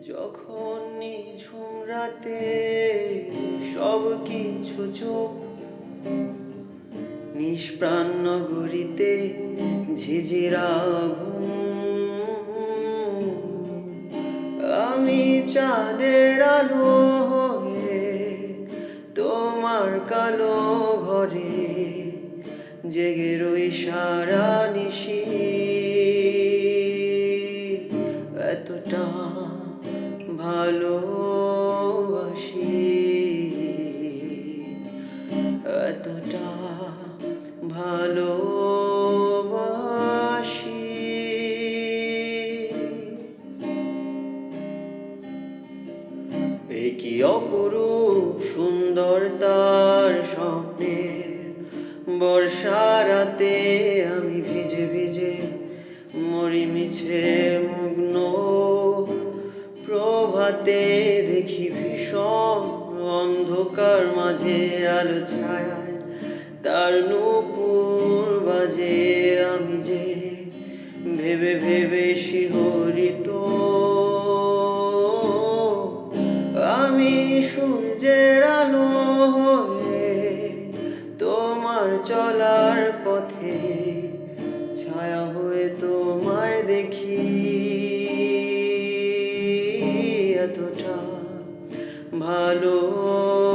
যখন নিঝুম রাতে সব কিছু চুপ, নিষ্প্রাণ নগরীতে ঝিঝিরা ঘুম, আমি চাঁদের আলো হয়ে তোমার কালো ঘরে জেগে রই সারা নিশি। এতটা ভালোবাসি, এতটা ভালোবাসি। এ কি অপরূপ সুন্দর তার স্বপ্নের বর্ষা রাতে আমি ভিজে ভিজে মরি মিছে মগ্ন। প্রভাতে দেখি ভীষণ অন্ধকার মাঝে আলো ছায়ায় তার নূপুর বাজে। আমি যে ভেবে ভেবে শিহরিত, আমি সূর্যের আলো হয়ে তোমার চলার পথে ছায়া হয়ে তোমায় দেখি। এতটা ভালোবাসি।